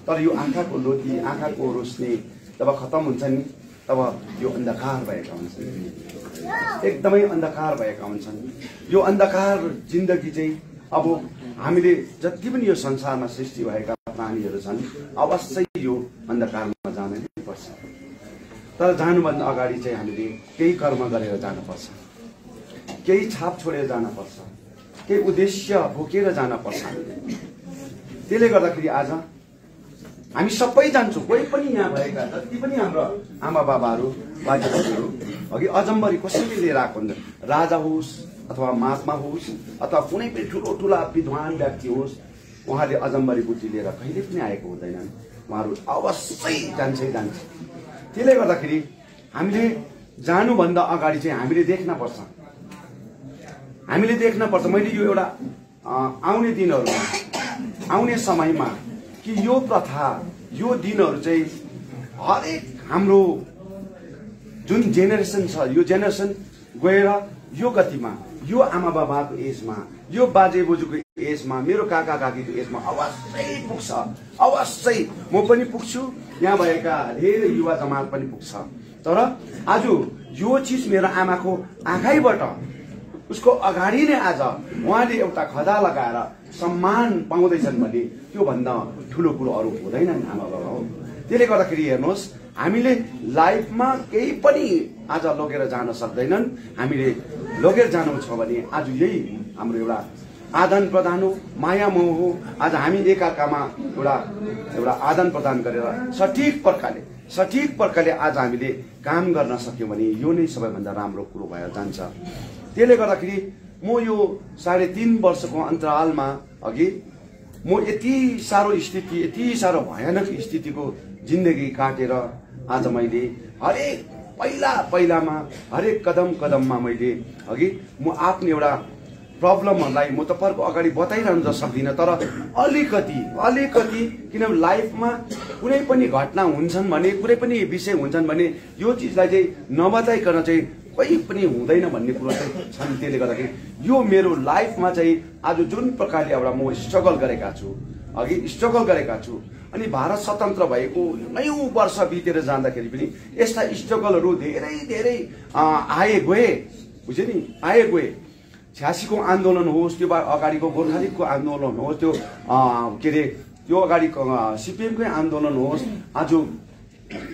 तर यो आँखाको लोती, आँखाको रोशनी जब खत्तम हुन्छ नि, तब यो अन्धकार भएका हुन्छन्, एकदमै अन्धकार भएका हुन्छन्। यो अन्धकार जिन्दगी चाहिँ अब हामीले जति पनि यो संसारमा सृष्टि भएका प्राणीहरू छन् अवश्य यो अन्धकारमा जान नै पर्छ। तर जानुभन्दा अगाडि चाहिँ हामीले केही कर्म गरेर जानुपर्छ, केही छाप छोडेर जानुपर्छ, केही उद्देश्य बोकेर जानुपर्छ हामीले। त्यसले गर्दाखेरि आज हामी सबै जान्छौँ, कोही पनि यहाँ भएका जति पनि हाम्रो आमा बाबाहरू बाजेबोजूहरू अघि अजम्बरी कसैले लिएर आएको हुन्छ, राजा होस् अथवा महात्मा होस् अथवा कुनै पनि ठुलो ठुला विद्वान व्यक्ति होस्, उहाँले अजम्बरी बुद्धि लिएर कहिले पनि आएको हुँदैनन्, उहाँहरू अवश्य जान्छै जान्छ। त्यसले गर्दाखेरि हामीले जानुभन्दा अगाडि चाहिँ हामीले देख्नुपर्छ, हामीले देख्नुपर्छ। मैले यो एउटा आउने दिनहरूमा, आउने समयमा कि यो प्रथा, यो दिनहरू चाहिँ हरेक हाम्रो जुन जेनेरेसन छ, यो जेनेरेसन गएर यो गतिमा, यो आमा बाबाको एजमा, यो बाजे बोजूको एजमा, मेरो काका काकीको एजमा अवश्य पुग्छ, अवश्य म पनि पुग्छु, यहाँ भएका धेरै युवा जमात पनि पुग्छ। तर आज यो चिज मेरो आमाको आँखाइबाट उसको अगाडि नै आज उहाँले एउटा खदा लगाएर सम्मान पाउँदैछन् भने त्योभन्दा ठुलो कुरो अरू हुँदैन नि आमा बाबा हो। त्यसले गर्दाखेरि हेर्नुहोस्, हामीले लाइफमा केही पनि आज लगेर जान सक्दैनन्, हामीले लगेर जानु छ भने आज यही हाम्रो एउटा आदान प्रदान हो, माया मोह हो। आज हामी एकअर्कामा एउटा आदान प्रदान गरेर सठिक प्रकारले आज हामीले काम गर्न सक्यौँ भने यो नै सबैभन्दा राम्रो कुरो भएर जान्छ। त्यसले गर्दाखेरि म यो 3.5 वर्षको अन्तरालमा अघि म यति साह्रो भयानक स्थितिको जिन्दगी काटेर आज मैले हरेक पहिलामा हरेक कदममा मैले अघि म आफ्नो एउटा प्रब्लमहरूलाई म तपाईँहरूको अगाडि बताइरहन सक्दिनँ। तर अलिकति किनभने लाइफमा कुनै पनि घटना हुन्छन् भने, कुनै पनि विषय हुन्छन् भने यो चिजलाई चाहिँ नबताइकन चाहिँ कोही पनि हुँदैन भन्ने कुरो चाहिँ छन्। त्यसले गर्दाखेरि यो मेरो लाइफमा चाहिँ आज जुन प्रकारले एउटा म स्ट्रगल गरेका छु, अनि भारत स्वतन्त्र भएको 9 वर्ष बितेर जाँदाखेरि पनि यस्ता स्ट्रगलहरू धेरै आए गए, बुझ्यो नि, आए गए। 86 को आन्दोलन होस्, त्यो अगाडिको गोर्खालीगको आन्दोलन होस्, त्यो के अरे त्यो अगाडिको सिपिएमकै आन्दोलन होस्, आज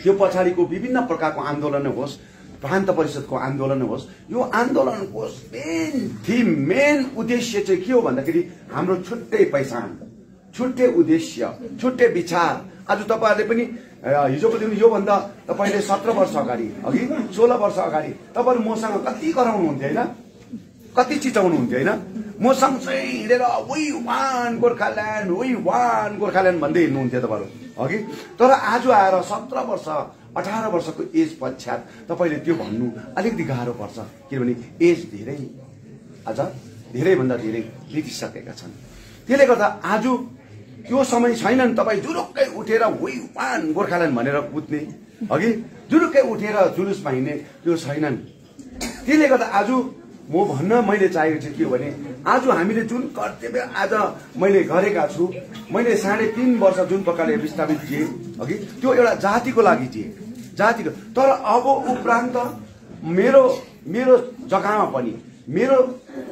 त्यो पछाडिको विभिन्न प्रकारको आन्दोलन होस्, प्रान्त परिषदको आन्दोलन होस्, यो आन्दोलनको मेन उद्देश्य चाहिँ के हो भन्दाखेरि हाम्रो छुट्टै पहिचान, छुट्टै उद्देश्य, छुट्टै विचार। आज तपाईँहरूले पनि हिजोको दिन योभन्दा तपाईँले 17 वर्ष अगाडि, अघि 16 वर्ष अगाडि तपाईँहरू मसँग कति कराउनुहुन्थ्यो होइन, कति चिचाउनुहुन्थ्यो होइन, म सँगसँगै हिँडेर वी वान गोर्खाल्यान्ड भन्दै हिँड्नुहुन्थ्यो तपाईँहरू अघि। तर आज आएर 17 वर्ष 18 वर्षको एज पश्चात तपाईँले त्यो भन्नु अलिकति गाह्रो पर्छ, किनभने एज आज धेरैभन्दा धेरै बितिसकेका छन्। त्यसले गर्दा आज त्यो समय छैनन् तपाईँ जुरुक्कै उठेर वी वान गोर्खाल्यान्ड भनेर कुद्ने, अघि जुरुक्कै उठेर जुलुसमा हिँड्ने त्यो छैनन्। त्यसले गर्दा आज म भन्न मैले चाहेको चाहिँ के हो भने आज हामीले जुन कर्तव्य आज मैले गरेका छु, मैले 3.5 वर्ष जुन प्रकारले विस्थापित थिएँ अघि, त्यो एउटा जातिको लागि थिएँ, जातिको। तर अब उपरान्त मेरो जग्गामा पनि, मेरो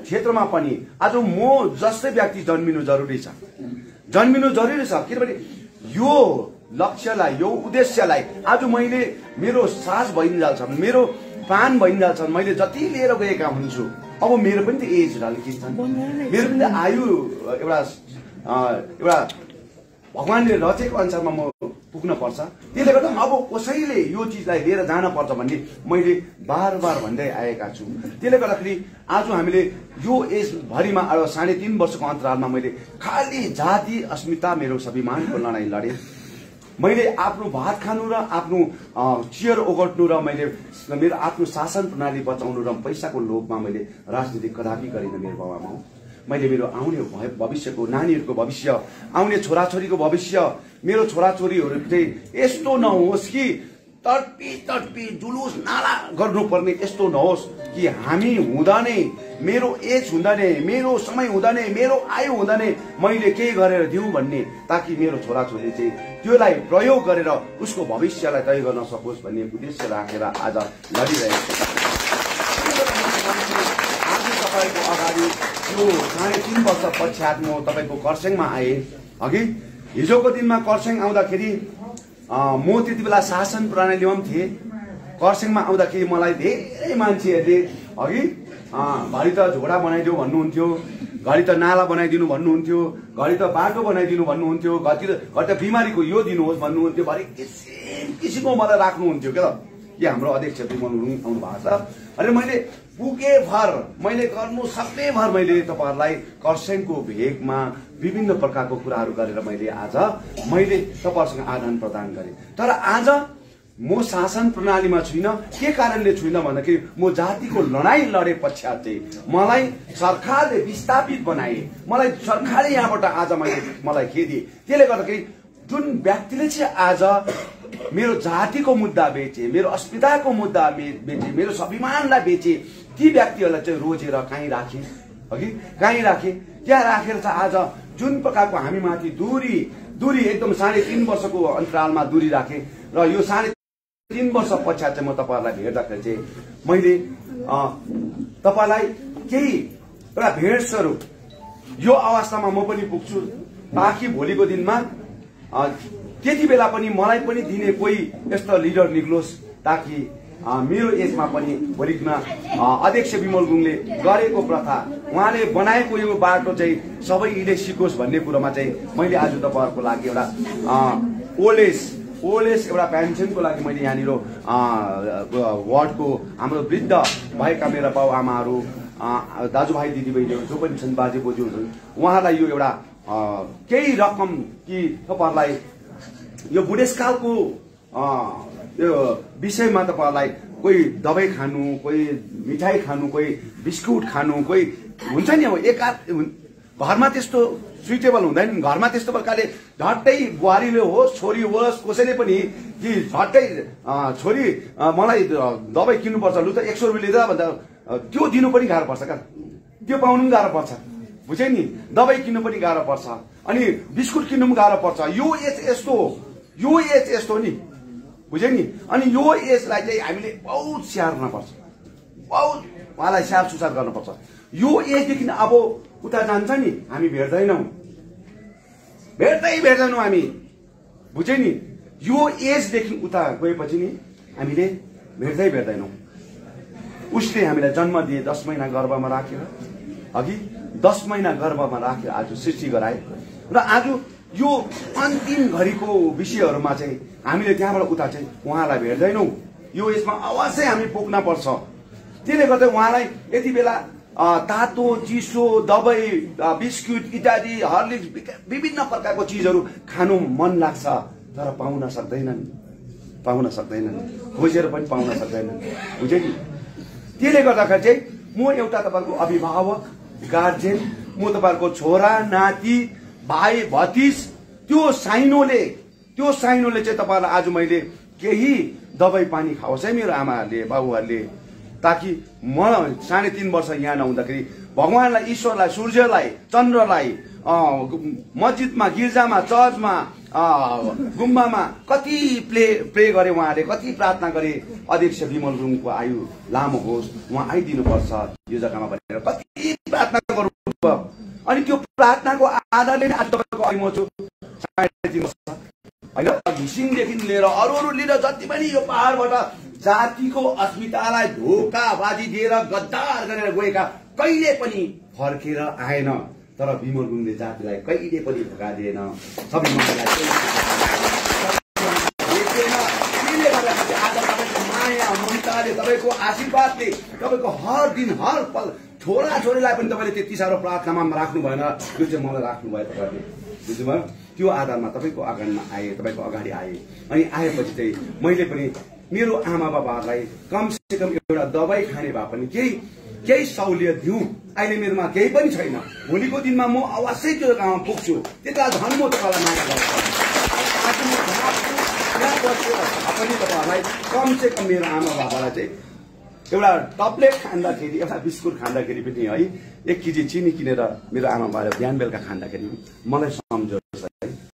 क्षेत्रमा पनि आज म जस्तै व्यक्ति जन्मिनु जरुरी छ, किनभने यो लक्ष्यलाई, यो उद्देश्यलाई आज मैले मेरो सास भइन्जाल्छ, मेरो प्राण भइन्जाल्छ, मैले जति लिएर गएका हुन्छु, अब मेरो पनि त एज ढल्किन्छन्, मेरो पनि त आयु एउटा भगवानले रचेको अनुसारमा म पुग्न पर्छ। त्यसले गर्दा अब कसैले यो चिजलाई लिएर जान पर्छ भन्ने मैले बार भन्दै आएका छु। त्यसले गर्दाखेरि आज हामीले यो एज भरिमा 3.5 वर्षको अन्तरालमा मैले खाली जाति अस्मिता मेरो स्वाभिमानको लडाईँ लडेँ। मैले आफ्नो भात खानु र आफ्नो चियर ओगट्नु र मैले मेरो आफ्नो शासन प्रणाली बचाउनु र पैसाको लोभमा मैले राजनीति कदापि गरिनँ मेरो बाबामा। मैले मेरो आउने भविष्यको नानीहरूको भविष्य, आउने छोराछोरीको भविष्य, मेरो छोराछोरीहरू चाहिँ यस्तो नहोस् कि तडपी जुलुस नाला गर्नुपर्ने यस्तो नहोस् कि हामी हुँदा नै मेरो एज हुँदा नै मेरो समय हुँदा नै मेरो आयु हुँदा नै मैले केही गरेर दिउँ भन्ने, ताकि मेरो छोराछोरी चाहिँ त्योलाई प्रयोग गरेर उसको भविष्यलाई तय गर्न सकोस् भन्ने उद्देश्य राखेर आज लडिरहेको छ। आज तपाईँको अगाडि यो 3.5 वर्ष पश्चात म तपाईँको कर्सेङमा आएँ। अघि हिजोको दिनमा कर्सेङ आउँदाखेरि म त्यति बेला शासन प्रणालीमा पनि थिएँ। कर्सेङमा आउँदाखेरि मलाई धेरै मान्छेहरूले अघि घरि त झोडा बनाइदियो भन्नुहुन्थ्यो, घरि त नाला बनाइदिनु भन्नुहुन्थ्यो, घरि त बाटो बनाइदिनु भन्नुहुन्थ्यो, घरि त बिमारीको यो दिनुहोस् भन्नुहुन्थ्यो, घरि किसिमको मलाई राख्नुहुन्थ्यो क्या त। कि हाम्रो अध्यक्ष विमल गुरुङ आउनु भएको छ। अनि मैले पुगे भर मैले गर्नु सक्ने भर मैले तपाईँहरूलाई कर्सेङको भेगमा विभिन्न प्रकारको कुराहरू गरेर मैले तपाईँहरूसँग आदान प्रदान गरेँ। तर आज म शासन प्रणालीमा छुइनँ। के कारणले छुइनँ भन्दाखेरि म जातिको लडाईँ लडे पश्चात चाहिँ मलाई सरकारले विस्थापित बनाए, मलाई सरकारले यहाँबाट आज मलाई खेदिए। त्यसले गर्दाखेरि जुन व्यक्तिले चाहिँ आज मेरो जातिको मुद्दा बेचे, मेरो अस्मिताको मुद्दा बेचे, मेरो स्वाभिमानलाई बेचे, ती व्यक्तिहरूलाई चाहिँ रोजेर कहीँ राखे, अघि कहीँ राखे। त्यहाँ राखेर चाहिँ आज जुन प्रकारको हामी माथि दूरी एकदम 3.5 वर्षको अन्तरालमा दूरी राखे र यो 3.5 वर्ष पश्चात चाहिँ म तपाईँहरूलाई भेट्दाखेरि चाहिँ मैले तपाईँलाई केही एउटा भेट स्वरूप यो अवस्थामा म पनि पुग्छु, ताकि भोलिको दिनमा त्यति बेला पनि मलाई पनि दिने कोही यस्तो लिडर निक्लोस्, ताकि मेरो एजमा पनि भोलिमा अध्यक्ष विमल गुरुङले गरेको प्रथा, उहाँले बनाएको यो बाटो चाहिँ सबैले सिकोस् भन्ने कुरोमा चाहिँ मैले आज तपाईँहरूको लागि एउटा ओल्ड एज एउटा पेन्सनको लागि मैले यहाँनिर वार्डको हाम्रो वृद्ध भएका मेरा बाउ आमाहरू, दाजुभाइ दिदीबहिनीहरू जो पनि छन्, बाजे बोजूहरू, उहाँलाई यो एउटा केही रकम कि तपाईँहरूलाई यो बुढेसकालको यो विषयमा तपाईँहरूलाई कोही दबाई खानु, कोही मिठाई खानु, कोही बिस्कुट खानु, कोही हुन्छ नि। अब घरमा त्यस्तो सुइटेबल हुँदैन। घरमा त्यस्तो प्रकारले झट्टै बुहारीले होस् छोरी होस् कसैले पनि कि झट्टै छोरी मलाई दबाई किन्नुपर्छ, लु त 100 रुपियाँ लिँदा भन्दा त्यो दिनु पनि गाह्रो पर्छ क्या, त्यो पाउनु पनि गाह्रो पर्छ, बुझ्यो नि। दबाई किन्नु पनि गाह्रो पर्छ, अनि बिस्कुट किन्नु पनि गाह्रो पर्छ। यो एज यस्तो नि, बुझ्यो नि। अनि यो एजलाई चाहिँ हामीले बहुत स्याहार्न पर्छ, बहुत उहाँलाई स्याहार सुसार गर्नुपर्छ। यो एजदेखि अब उता जान्छ नि, हामी भेट्दैनौँ हामी, बुझ्यो नि। यो एजदेखि उता गएपछि नि हामीले भेट्दैनौँ। उसले हामीलाई जन्म दिए, 10 महिना गर्भमा राखेर, अघि 10 महिना गर्भमा राखेर आज सृष्टि गराए र आज यो अन्तिम घडीको विषयहरूमा चाहिँ हामीले त्यहाँबाट उता चाहिँ उहाँलाई भेट्दैनौँ। यो यसमा अवश्य हामी पुग्न पर्छ। त्यसले गर्दा उहाँलाई यति बेला तातो चिसो दबाई बिस्कुट इत्यादि हर्लिक्स विभिन्न प्रकारको चिजहरू खानु मन लाग्छ, तर पाउन सक्दैनन्, खोजेर पनि पाउन सक्दैनन्, बुझ्यो नि। त्यसले गर्दाखेरि चाहिँ म एउटा तपाईँको अभिभावक, गार्जेन, म तपाईँहरूको छोरा नाति भाइ भतिज, त्यो साइनोले चाहिँ तपाईँहरूलाई आज मैले केही दबाई पानी खाओस् है मेरो आमाहरूले बाबुहरूले, ताकि म 3.5 वर्ष यहाँ नहुँदाखेरि भगवानलाई, ईश्वरलाई, सूर्यलाई, चन्द्रलाई मस्जिदमा, गिर्जामा, चर्चमा, गुम्बामा कति प्रे गरे उहाँले, कति प्रार्थना गरे अध्यक्ष विमल गुरुङको आयु लामो होस्, उहाँ आइदिनुपर्छ यो जग्गामा भनेर कति प्रार्थना गर्नुभयो। अनि त्यो प्रार्थनाको आधारले नै आज तपाईँको अघि म छु 3.5 वर्ष होइन। घिसिङदेखि लिएर अरू लिएर जति पनि यो पहाडबाट जातिको अस्मितालाई धोकाबाजी दिएर गद्दार गरेर गएका कहिले पनि फर्केर आएन, तर विमल गुरुङले जातिलाई कहिले पनि धोका दिएन, स्वाभिमानलाई आज तपाईँको माया ममताले, तपाईँको आशीर्वादले, तपाईँको हर दिन हर पल छोराछोरीलाई पनि तपाईँले त्यति साह्रो प्रार्थनामा राख्नु भएन, यो चाहिँ मलाई राख्नु भयो तपाईँले, बुझ्नुभयो। त्यो आधारमा तपाईँको अगाडि आए। अनि आएपछि चाहिँ मैले पनि मेरो आमा बाबाहरूलाई कमसेकम एउटा दबाई खाने भए पनि केही सहुलियत दिउँ। अहिले मेरोमा केही पनि छैन, भोलिको दिनमा म अवश्य त्यो गाउँमा पुग्छु, त्यता झन् म तपाईँलाई माया गर्छु। यहाँ बसेर पनि तपाईँहरूलाई कमसे कम मेरो आमा बाबालाई चाहिँ एउटा टप्लेट खाँदाखेरि एउटा बिस्कुट खाँदाखेरि पनि है 1 केजी चिनी किनेर मेरो आमा बाबाले बिहान बेलुका खाँदाखेरि मलाई सम्झोस्